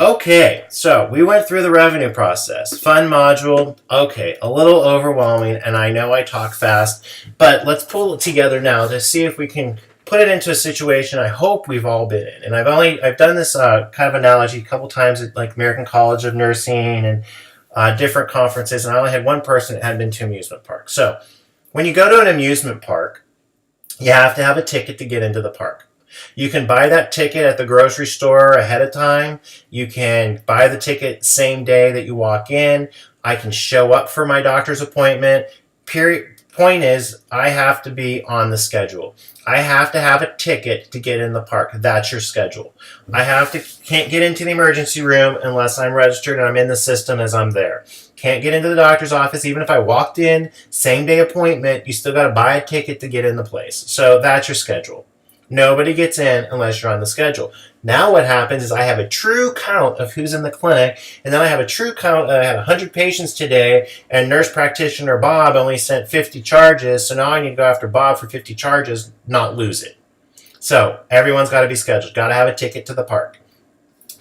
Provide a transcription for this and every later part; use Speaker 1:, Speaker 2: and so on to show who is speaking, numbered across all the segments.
Speaker 1: Okay, so we went through the revenue process. Fun module. Okay, a little overwhelming, and I know I talk fast, but let's pull it together now to see if we can put it into a situation I hope we've all been in. And I've done this kind of analogy a couple times at like American College of Nursing and different conferences, and I only had one person that had been to amusement park. So when you go to an amusement park, you have to have a ticket to get into the park. You can buy that ticket at the grocery store ahead of time. You can buy the ticket same day that you walk in. I can show up for my doctor's appointment. Point is, I have to be on the schedule. I have to have a ticket to get in the park. That's your schedule. Can't get into the emergency room unless I'm registered and I'm in the system as I'm there. Can't get into the doctor's office. Even if I walked in, same day appointment, you still got to buy a ticket to get in the place. So that's your schedule. Nobody gets in unless you're on the schedule. Now what happens is I have a true count of who's in the clinic, and then I have a true count that I had 100 patients today, and nurse practitioner Bob only sent 50 charges, so now I need to go after Bob for 50 charges, not lose it. So everyone's got to be scheduled, got to have a ticket to the park.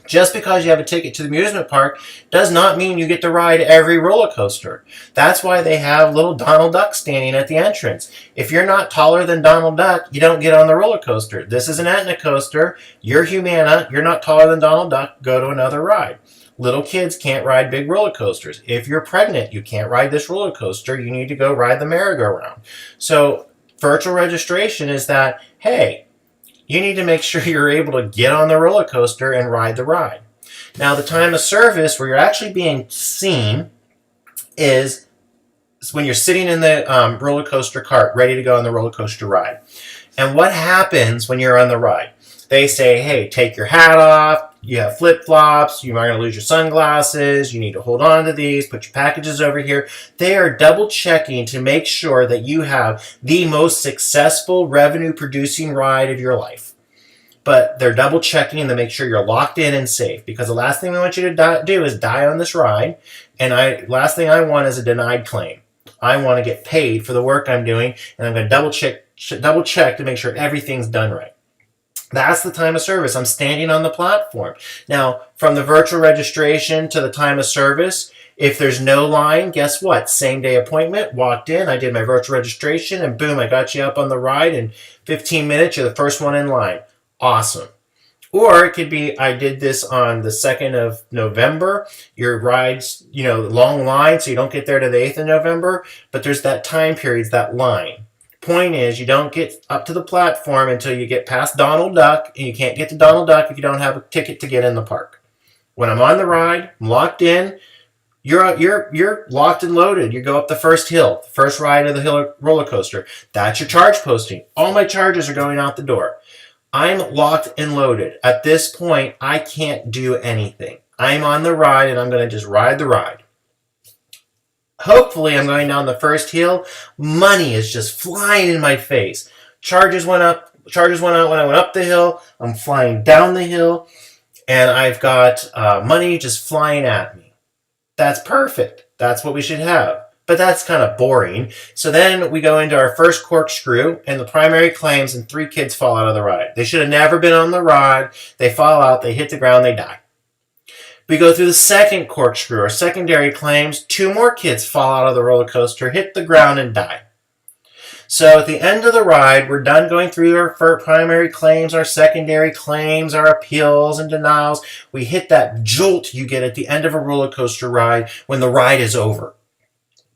Speaker 1: Just because you have a ticket to the amusement park does not mean you get to ride every roller coaster. That's why they have little Donald Duck standing at the entrance. If you're not taller than Donald Duck, you don't get on the roller coaster. This is an Aetna coaster. You're Humana. You're not taller than Donald Duck. Go to another ride. Little kids can't ride big roller coasters. If you're pregnant, you can't ride this roller coaster. You need to go ride the merry-go-round. So virtual registration is that, hey, you need to make sure you're able to get on the roller coaster and ride the ride. Now, the time of service where you're actually being seen is when you're sitting in the roller coaster cart, ready to go on the roller coaster ride. And what happens when you're on the ride? They say, hey, take your hat off. You have flip-flops. You are going to lose your sunglasses. You need to hold on to these. Put your packages over here. They are double-checking to make sure that you have the most successful revenue-producing ride of your life. But they're double-checking to make sure you're locked in and safe, because the last thing we want you to do is die on this ride, and last thing I want is a denied claim. I want to get paid for the work I'm doing, and I'm going to double-check to make sure everything's done right. That's the time of service. I'm standing on the platform. Now, from the virtual registration to the time of service, if there's no line, guess what? Same day appointment, walked in, I did my virtual registration, and boom, I got you up on the ride in 15 minutes. You're the first one in line. Awesome. Or it could be, I did this on the 2nd of November. Your ride's, long line, so you don't get there to the 8th of November, but there's that time period, that line. Point is, you don't get up to the platform until you get past Donald Duck, and you can't get to Donald Duck if you don't have a ticket to get in the park. When I'm on the ride, I'm locked in, you're locked and loaded. You go up the first hill, the first ride of the hill roller coaster. That's your charge posting. All my charges are going out the door. I'm locked and loaded. At this point, I can't do anything. I'm on the ride, and I'm going to just ride the ride. Hopefully, I'm going down the first hill. Money is just flying in my face. Charges went up. Charges went out when I went up the hill. I'm flying down the hill, and I've got money just flying at me. That's perfect. That's what we should have. But that's kind of boring. So then we go into our first corkscrew, and the primary claims, and 3 kids fall out of the ride. They should have never been on the ride. They fall out. They hit the ground. They die. We go through the second corkscrew, or secondary claims. 2 more kids fall out of the roller coaster, hit the ground, and die. So at the end of the ride, we're done going through our primary claims, our secondary claims, our appeals and denials. We hit that jolt you get at the end of a roller coaster ride when the ride is over.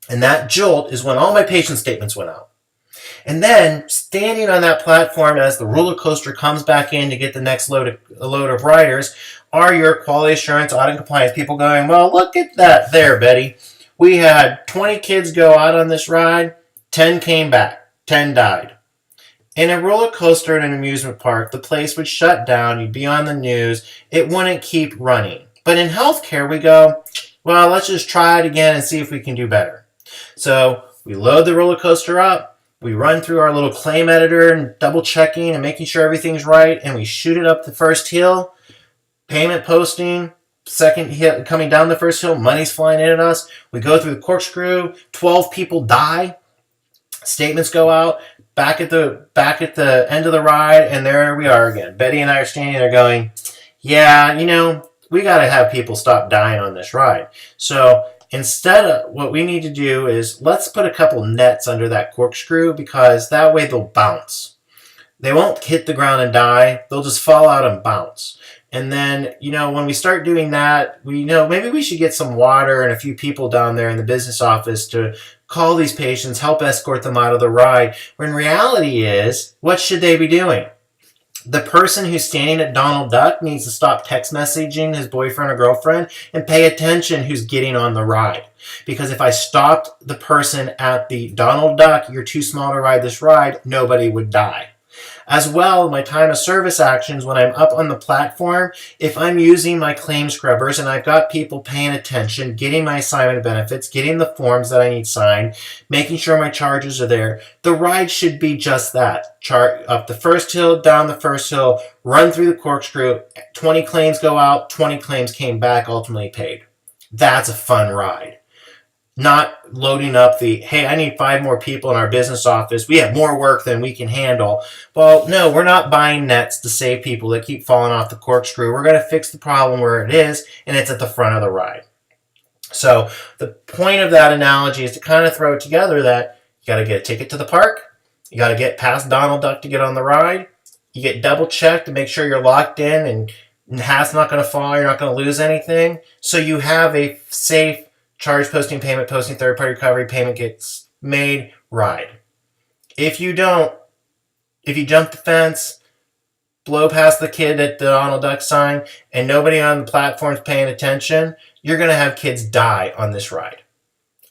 Speaker 1: And that jolt is when all my patient statements went out. And then, standing on that platform as the roller coaster comes back in to get the next load of riders, are your quality assurance, audit, and compliance people going, well, look at that there, Betty. We had 20 kids go out on this ride, 10 came back, 10 died. In a roller coaster in an amusement park, the place would shut down, you'd be on the news, it wouldn't keep running. But in healthcare, we go, well, let's just try it again and see if we can do better. So we load the roller coaster up, we run through our little claim editor and double checking and making sure everything's right, and we shoot it up the first hill, payment posting, second hill, coming down the first hill, money's flying in at us. We go through the corkscrew, 12 people die, statements go out, back at the end of the ride, and there we are again. Betty and I are standing there going, yeah, we got to have people stop dying on this ride. So instead of what we need to do is let's put a couple nets under that corkscrew, because that way they'll bounce. They won't hit the ground and die. They'll just fall out and bounce. And then, when we start doing that, maybe we should get some water and a few people down there in the business office to call these patients, help escort them out of the ride. When reality is, what should they be doing? The person who's standing at Donald Duck needs to stop text messaging his boyfriend or girlfriend and pay attention who's getting on the ride. Because if I stopped the person at the Donald Duck, you're too small to ride this ride, nobody would die. As well, my time of service actions, when I'm up on the platform, if I'm using my claim scrubbers and I've got people paying attention, getting my assignment benefits, getting the forms that I need signed, making sure my charges are there, the ride should be just that. Up the first hill, down the first hill, run through the corkscrew, 20 claims go out, 20 claims came back, ultimately paid. That's a fun ride. Not loading up hey, I need 5 more people in our business office. We have more work than we can handle. Well, no, we're not buying nets to save people that keep falling off the corkscrew. We're going to fix the problem where it is, and it's at the front of the ride. So the point of that analogy is to kind of throw it together that you got to get a ticket to the park. You got to get past Donald Duck to get on the ride. You get double checked to make sure you're locked in and hat's not going to fall. You're not going to lose anything. So you have a safe charge posting, payment posting, third-party recovery, payment gets made, ride. If you don't, if you jump the fence, blow past the kid at the Donald Duck sign, and nobody on the platform's paying attention, you're going to have kids die on this ride.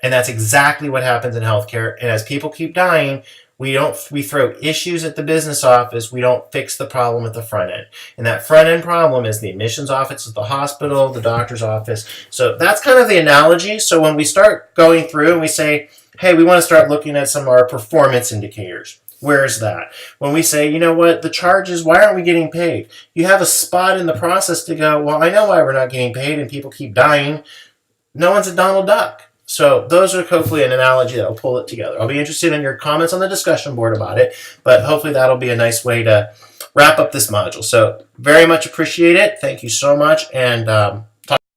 Speaker 1: And that's exactly what happens in healthcare. And as people keep dying, we throw issues at the business office. We don't fix the problem at the front end. And that front end problem is the admissions office at the hospital, the doctor's office. So that's kind of the analogy. So when we start going through and we say, hey, we want to start looking at some of our performance indicators. Where's that? When we say, you know what, the charges, why aren't we getting paid? You have a spot in the process to go, well, I know why we're not getting paid and people keep dying. No one's a Donald Duck. So those are hopefully an analogy that will pull it together. I'll be interested in your comments on the discussion board about it, but hopefully that'll be a nice way to wrap up this module. So very much appreciate it. Thank you so much, and